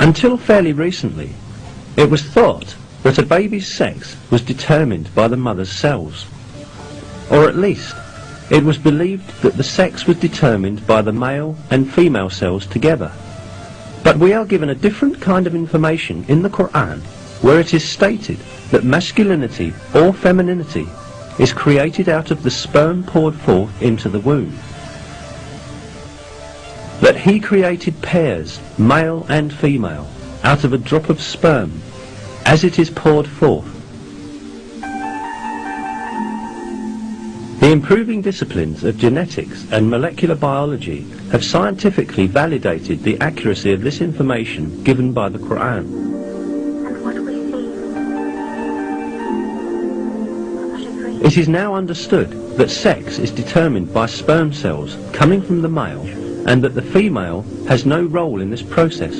Until fairly recently, it was thought that a baby's sex was determined by the mother's cells. Or at least, it was believed that the sex was determined by the male and female cells together. But we are given a different kind of information in the Quran, where it is stated that masculinity or femininity is created out of the sperm poured forth into the womb. That he created pairs, male and female, out of a drop of sperm, as it is poured forth. The improving disciplines of genetics and molecular biology have scientifically validated the accuracy of this information given by the Quran. And what we see. It is now understood that sex is determined by sperm cells coming from the male, and that the female has no role in this process.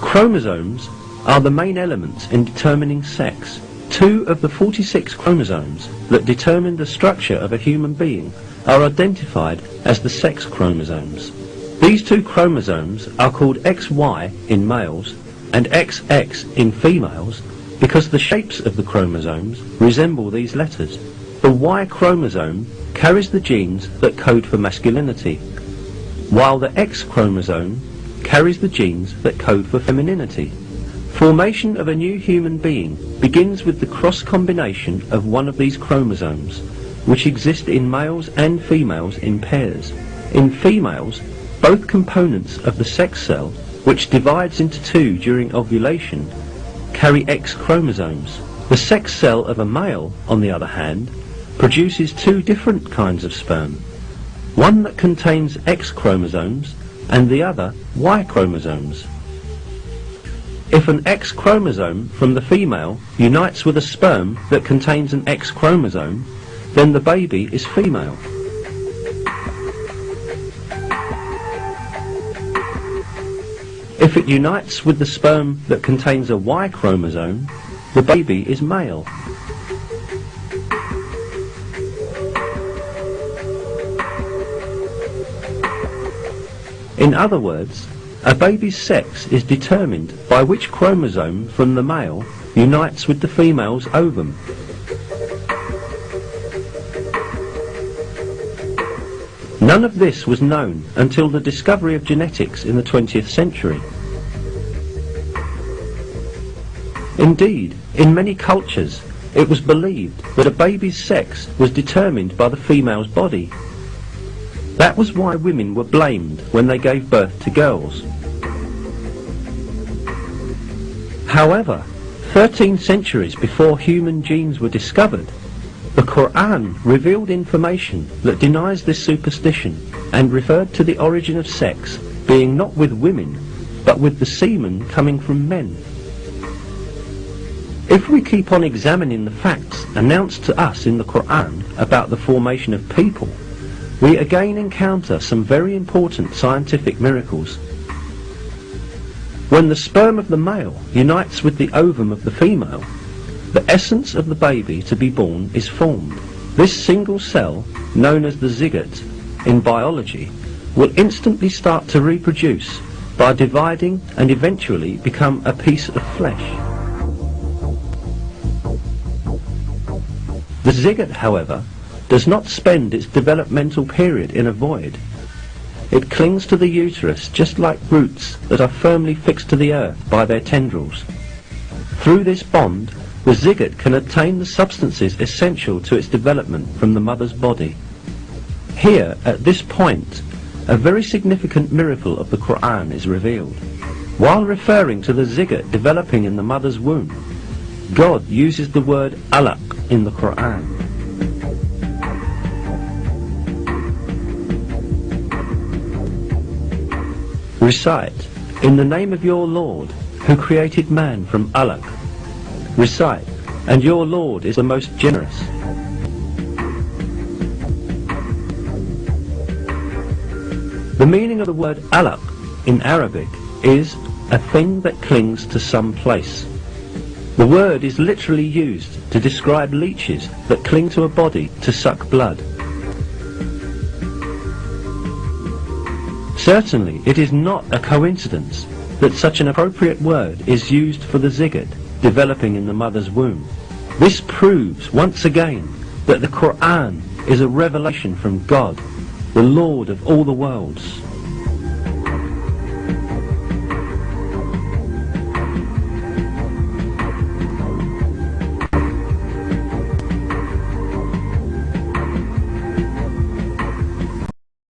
Chromosomes are the main elements in determining sex. 2 of the 46 chromosomes that determine the structure of a human being are identified as the sex chromosomes. These 2 chromosomes are called XY in males and XX in females because the shapes of the chromosomes resemble these letters. The Y chromosome carries the genes that code for masculinity, while the X chromosome carries the genes that code for femininity. Formation of a new human being begins with the cross combination of one of these chromosomes, which exist in males and females in pairs. In females, both components of the sex cell, which divides into 2 during ovulation, carry X chromosomes. The sex cell of a male, on the other hand, produces 2 different kinds of sperm, one that contains X chromosomes and the other Y chromosomes. If an X chromosome from the female unites with a sperm that contains an X chromosome, then the baby is female. If it unites with the sperm that contains a Y chromosome, the baby is male. In other words, a baby's sex is determined by which chromosome from the male unites with the female's ovum. None of this was known until the discovery of genetics in the 20th century. Indeed, in many cultures, it was believed that a baby's sex was determined by the female's body. That was why women were blamed when they gave birth to girls. However, 13 centuries before human genes were discovered, the Quran revealed information that denies this superstition and referred to the origin of sex being not with women, but with the semen coming from men. If we keep on examining the facts announced to us in the Quran about the formation of people, we again encounter some very important scientific miracles. When the sperm of the male unites with the ovum of the female, the essence of the baby to be born is formed. This single cell, known as the zygote in biology, will instantly start to reproduce by dividing and eventually become a piece of flesh. The zygote, however, does not spend its developmental period in a void. It clings to the uterus just like roots that are firmly fixed to the earth by their tendrils. Through this bond, the zygote can obtain the substances essential to its development from the mother's body. Here, at this point, a very significant miracle of the Quran is revealed. While referring to the zygote developing in the mother's womb, God uses the word alaq in the Quran. Recite, in the name of your Lord, who created man from alaq. Recite, and your Lord is the most generous. The meaning of the word alaq in Arabic is a thing that clings to some place. The word is literally used to describe leeches that cling to a body to suck blood. Certainly, it is not a coincidence that such an appropriate word is used for the zygote developing in the mother's womb. This proves once again that the Quran is a revelation from God, the Lord of all the worlds.